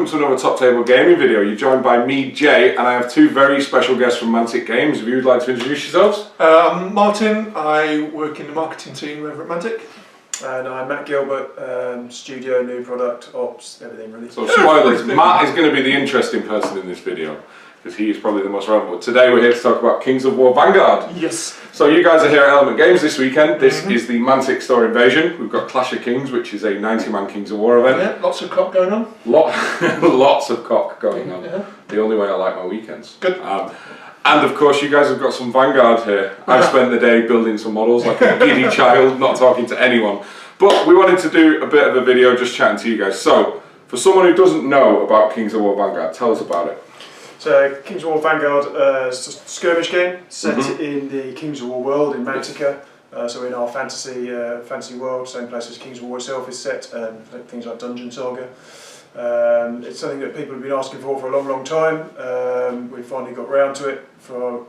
welcome to another Top Table Gaming video. You're joined by me, Jay, and I have two very special guests from Mantic Games. If you would like to introduce yourselves. I'm Martin, I work in the marketing team over at Mantic. And I'm Matt Gilbert, studio, new product, ops, everything really. So spoilers, Matt is going to be the interesting person in this video, because he is probably the most relevant. But today we're here to talk about Kings of War Vanguard. Yes. So you guys are here at Element Games this weekend. This is the Mantic Store Invasion. We've got Clash of Kings, which is a 90-man Kings of War event. Yeah, lots of cock going on. Lots of cock going on. Yeah. The only way I like my weekends. Good. And of course you guys have got some Vanguard here. I've spent the day building some models like a giddy child, not talking to anyone. But we wanted to do a bit of a video just chatting to you guys. So, for someone who doesn't know about Kings of War Vanguard, tell us about it. So, Kings of War Vanguard is a skirmish game set in the Kings of War world in Mantica. So in our fantasy world, same place as Kings of War itself is set, things like Dungeon Saga. It's something that people have been asking for a long, long time. We finally got round to it.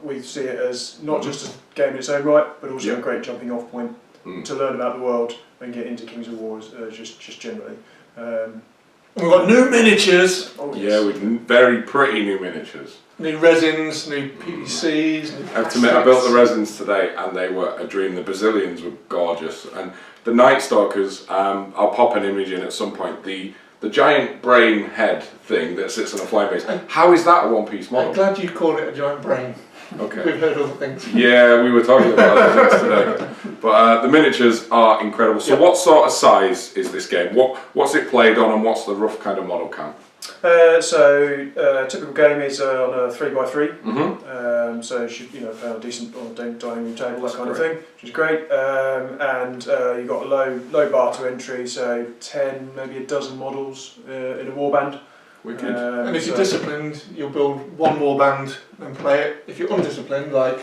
We see it as not just a game in its own right, but also a great jumping off point to learn about the world and get into Kings of War just generally. We've got new miniatures. Oh, Yeah, with very pretty new miniatures. New resins, new PVCs, new I have to admit, I built the resins today and they were a dream. The Brazilians were gorgeous. And the Night Stalkers, I'll pop an image in at some point. The giant brain head thing that sits on a flying base. How is that a one-piece model? I'm glad you call it a giant brain. Okay. We've heard other things. Yeah, we were talking about other things today. But the miniatures are incredible. So what sort of size is this game? What's it played on and what's the rough kind of model count? Typical game is on a 3x3. So you should have a decent dining room table, that kind of thing, which is great. And you've got a low bar to entry, so 10, maybe a dozen models in a warband. Wicked. And if you're disciplined, you'll build one warband and play it. If you're undisciplined, like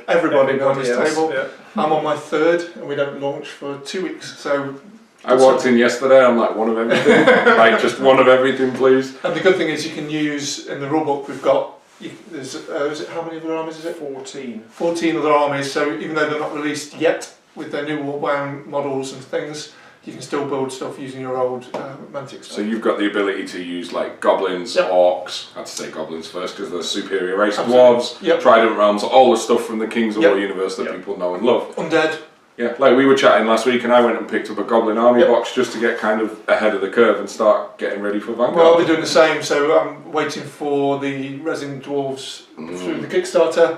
everybody on this table, I'm on my third and we don't launch for 2 weeks. So I walked in yesterday, I'm like, one of everything. Like, just one of everything, please. And the good thing is you can use, in the rulebook we've got, how many other armies is it? 14. 14 other armies, so even though they're not released yet with their new Warbound models and things, you can still build stuff using your old Mantic stuff. So you've got the ability to use like goblins, orcs, I had to say goblins first because they're the superior race, dwarves, trident realms, all the stuff from the Kings of War universe that people know and love. Undead. Yeah, like we were chatting last week and I went and picked up a Goblin Army box just to get kind of ahead of the curve and start getting ready for Vanguard. Well, I'll be doing the same, so I'm waiting for the resin dwarves through the Kickstarter.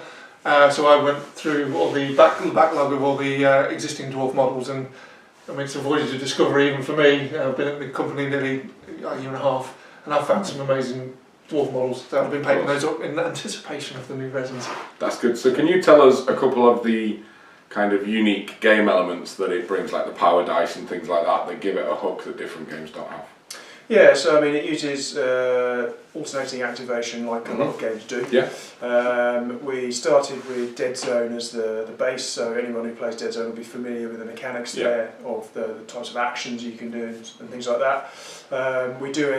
So I went through all the backlog of all the existing dwarf models, and I mean, it's a voyage of discovery even for me. I've been at the company nearly a year and a half and I've found some amazing dwarf models, so I've been painting those up in anticipation of the new resins. That's good. So can you tell us a couple of the kind of unique game elements that it brings, like the power dice and things like that give it a hook that different games don't have? Yeah, so I mean it uses alternating activation like a lot of games do. Yeah. We started with Dead Zone as the base, so anyone who plays Dead Zone will be familiar with the mechanics there of the types of actions you can do and things like that. We do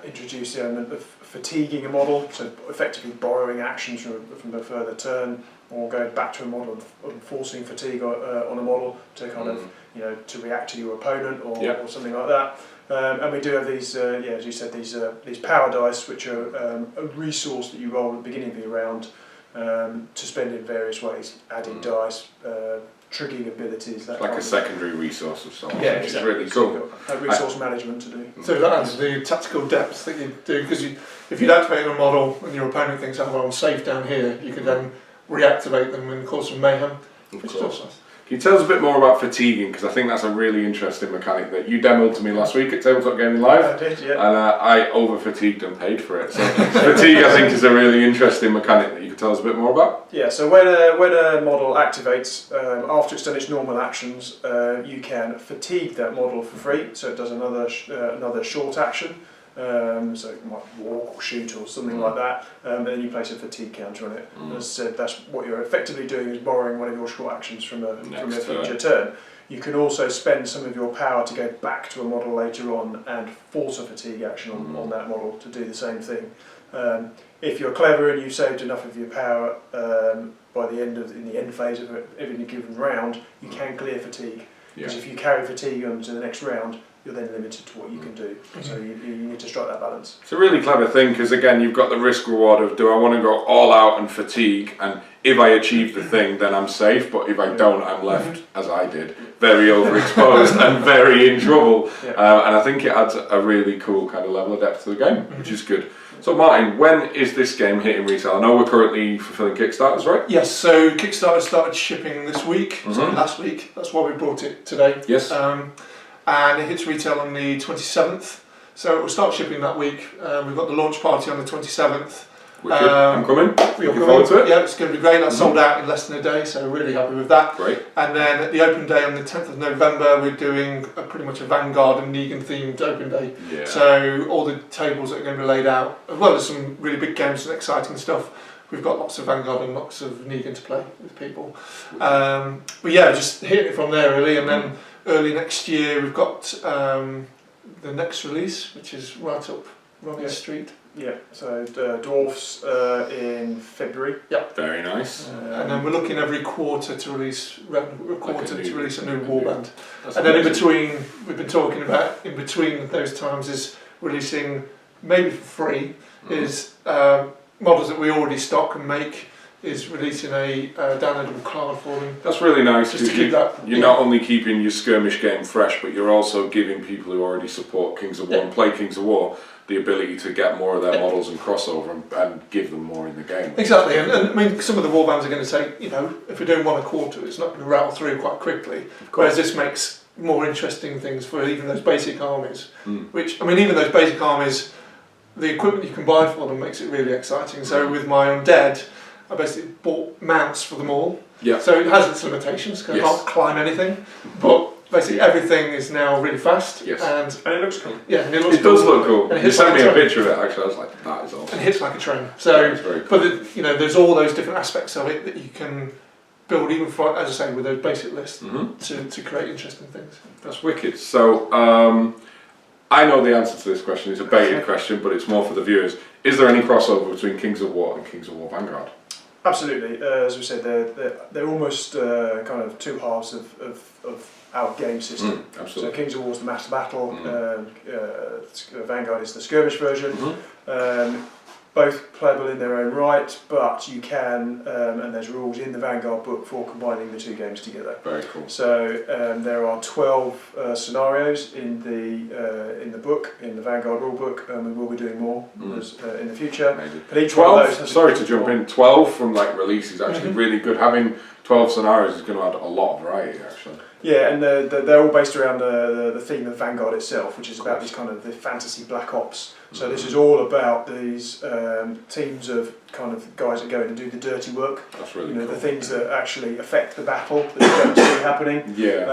introduce the element of fatiguing a model, so effectively borrowing actions from a further turn, or going back to a model and forcing fatigue on a model to kind of to react to your opponent or something like that. And we do have these, as you said, these power dice, which are a resource that you roll at the beginning of your round to spend in various ways, adding dice, triggering abilities. That like a secondary resource of sorts, which is really cool. Resource management to do. So that adds the tactical depth that you do, because if you'd activate a model and your opponent thinks, oh well, I'm safe down here, you could then reactivate them and cause some mayhem. Of course. Can you tell us a bit more about fatiguing, because I think that's a really interesting mechanic that you demoed to me last week at Tabletop Gaming Live. I did, yeah. And I over-fatigued and paid for it. So fatigue, I think, is a really interesting mechanic that you could tell us a bit more about. Yeah, so when a model activates, after it's done its normal actions, you can fatigue that model for free, so it does another short action. So it might walk or shoot or something like that, and then you place a fatigue counter on it. As I said, that's what you're effectively doing, is borrowing one of your short actions from a future turn. You can also spend some of your power to go back to a model later on and force a fatigue action on that model to do the same thing. If you're clever and you've saved enough of your power by the end phase of every given round, you can clear fatigue. Because if you carry fatigue on to the next round, you're then limited to what you can do. So you need to strike that balance. It's a really clever thing because again, you've got the risk reward of do I want to go all out and fatigue, and if I achieve the thing, then I'm safe. But if I don't, I'm left as I did, very overexposed and very in trouble. Yeah. And I think it adds a really cool kind of level of depth to the game, which is good. So Martin, when is this game hitting retail? I know we're currently fulfilling Kickstarters, right? Yes, so Kickstarter started shipping this week, so last week, that's why we brought it today. Yes. And it hits retail on the 27th, so it will start shipping that week. We've got the launch party on the 27th. Wicked. I'm coming. You're Looking forward to it. Yeah, it's going to be great. That's sold out in less than a day, so really happy with that. Great. And then at the open day on the 10th of November, we're doing pretty much a Vanguard and Negan themed open day. Yeah. So all the tables that are going to be laid out, as well as some really big games and exciting stuff. We've got lots of Vanguard and lots of Negan to play with people. But yeah, just hitting it from there really. And then early next year, we've got the next release, which is right up Ronnie's Street. Yeah, so Dwarfs in February. Yep. Very nice. And then we're looking every quarter to release a new warband. That's And then in amazing. between, we've been talking about in between those times is releasing maybe for free is models that we already stock and make. Is releasing a downloadable card for them. That's really nice Just to because keep that. you're not only keeping your skirmish game fresh, but you're also giving people who already support Kings of War and play Kings of War the ability to get more of their models and crossover and give them more in the game. Exactly, and I mean some of the warbands are going to say, you know, if we're doing one a quarter, it's not going to rattle through quite quickly. Whereas this makes more interesting things for even those basic armies. Which I mean, even those basic armies, the equipment you can buy for them makes it really exciting. So with my undead, I basically bought mounts for them all. Yeah. So it has its limitations because I can't climb anything, but basically everything is now really fast. Yes. And it looks cool. Yeah, and it looks It does look cool. And You sent me a train. picture of it actually. I was like, that is awesome. And it hits like a train. So, That's very cool. but you know, there's all those different aspects of it that you can build, even for, as I say, with those basic lists to create interesting things. That's wicked. So I know the answer to this question. It's a baited question, but it's more for the viewers. Is there any crossover between Kings of War and Kings of War Vanguard? Absolutely. As we said, they're almost kind of two halves of our game system. Absolutely. So Kings of War is the mass battle, Vanguard is the skirmish version. Both playable in their own right, but you can, and there's rules in the Vanguard book for combining the two games together. Very cool. So there are 12 scenarios in the book, in the Vanguard rulebook, and we will be doing more in the future. Amazing. But each 12, one of those has sorry to jump in, 12 from like release is actually really good. Having 12 scenarios is going to add a lot of variety actually. Yeah, and they're all based around the theme of Vanguard itself, which is about this kind of the fantasy black ops. So this is all about these teams of kind of guys that go in and do the dirty work. That's really cool. cool. The things that actually affect the battle that you don't see happening. Yeah.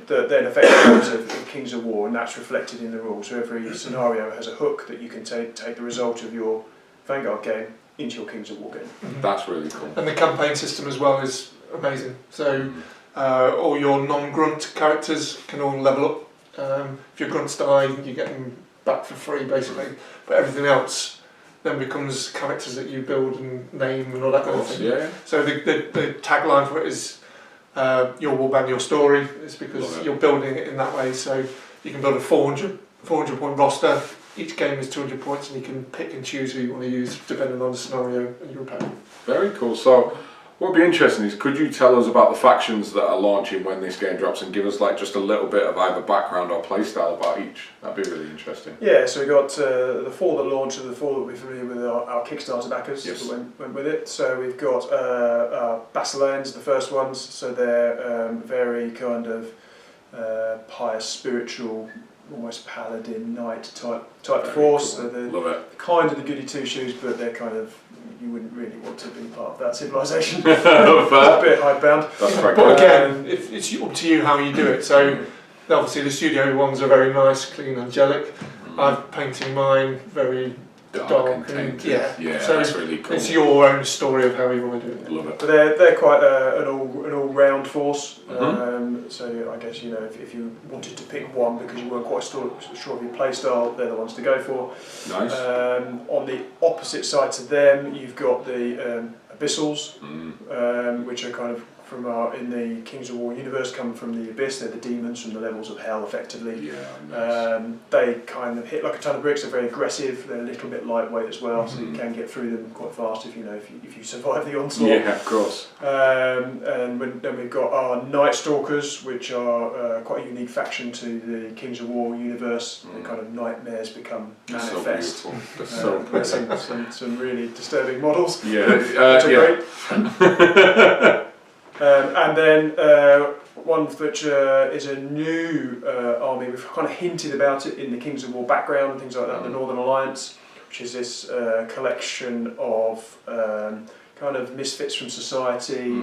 That then affect the rules of Kings of War, and that's reflected in the rules. So every scenario has a hook that you can take the result of your Vanguard game into your Kings of War game. That's really cool. And the campaign system as well is amazing. So all your non-grunt characters can all level up. If your grunts die, you get them back for free basically. But everything else then becomes characters that you build and name and all that kind of thing. Yeah. So the tagline for it is your warband, your story. It's because you're building it in that way. So you can build a 400 point roster. Each game is 200 points, and you can pick and choose who you want to use depending on the scenario and your opponent. Very cool. So what would be interesting is, could you tell us about the factions that are launching when this game drops, and give us like just a little bit of either background or playstyle about each? That'd be really interesting. Yeah, so we got the 4 that launched, and the 4 that we're familiar with our Kickstarter backers Yes. that went with it. So we've got Basileans, the first ones. So they're very kind of pious, spiritual, almost paladin knight type force. Cool. So they're Love it. kind of the goody two shoes, but they're kind of, you wouldn't really want to be part of that civilization. Fair. It's a bit hidebound. That's quite But cool. again, it's up to you how you do it. So obviously the studio ones are very nice, clean, angelic. I'm painting mine very dark and tainted. yeah. So So that's really cool. it's your own story of how you want to do it. Love it. But they're quite an all-round force. So I guess, you know, if you wanted to pick one because you weren't quite sure of your play style, they're the ones to go for. Nice. On the opposite side to them, you've got the Abyssals, which are kind of from our in the Kings of War universe come from the Abyss. They're the demons from the levels of hell, effectively. Yeah, nice. They kind of hit like a ton of bricks. They're very aggressive. They're a little bit lightweight as well, so you can get through them quite fast if you survive the onslaught. Yeah, of course. Then we've got our Night Stalkers, which are quite a unique faction to the Kings of War universe. The kind of nightmares become manifest. So beautiful. They're so pretty. Some really disturbing models. Yeah, which are yeah. great. And then one which is a new army. We've kind of hinted about it in the Kings of War background and things like that. The Northern Alliance, which is this collection of kind of misfits from society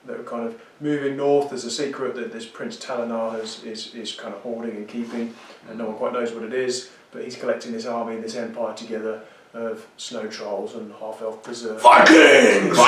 that are kind of moving north. There's a secret that this Prince Talanar is kind of hoarding and keeping, and no one quite knows what it is. But he's collecting this army, this empire together of snow trolls and half-elf berserkers. Vikings!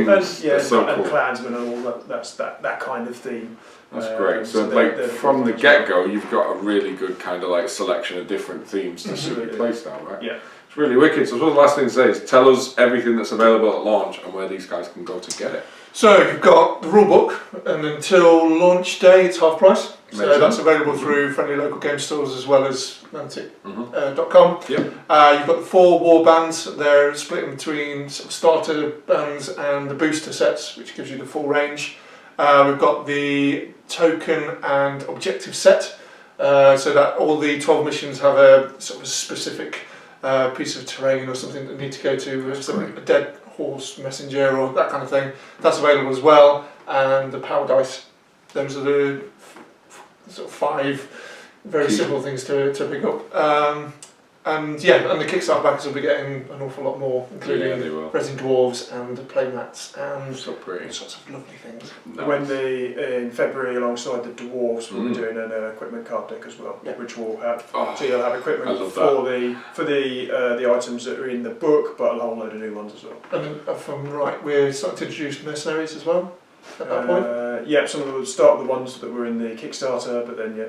And, yeah, so and cool. clansmen and all that. That's that kind of theme. That's great. So they're from the get-go, you've got a really good kind of like selection of different themes to suit your playstyle, right? Yeah. It's really wicked. So the last thing to say is tell us everything that's available at launch and where these guys can go to get it. So you've got the rulebook, and until launch day it's half price. So that's available through friendly local game stores as well as Mantic.com. Yep. You've got the 4 war bands. They're split between sort of starter bands and the booster sets, which gives you the full range. We've got the token and objective set, so that all the 12 missions have a sort of specific piece of terrain or something that need to go to, a dead horse messenger or that kind of thing. That's available as well. And the power dice. Those are the sort of 5 very simple things to pick up. And the Kickstarter backers will be getting an awful lot more, including resin dwarves and playmats and so pretty. Sorts of lovely things. Nice. When in February, alongside the dwarves, we'll be doing an equipment card deck as well, which will have. So you'll have equipment for the items that are in the book, but a whole load of new ones as well. And if I'm right, we're starting to introduce mercenaries as well at that point. Some of them will start with the ones that were in the Kickstarter, but then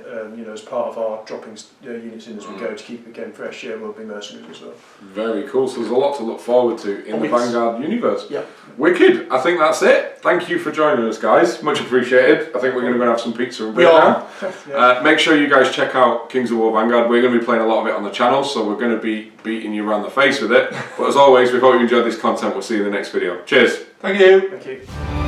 as part of our dropping units in as we go to keep the game fresh, we'll be mercenaries as well. Very cool. So there's a lot to look forward to in the Vanguard universe. Yeah. Wicked. I think that's it. Thank you for joining us, guys. Much appreciated. I think we're going to go and have some pizza and beer now. Make sure you guys check out Kings of War Vanguard. We're going to be playing a lot of it on the channel, so we're going to be beating you around the face with it. But as always, we hope you enjoyed this content. We'll see you in the next video. Cheers. Thank you. Thank you.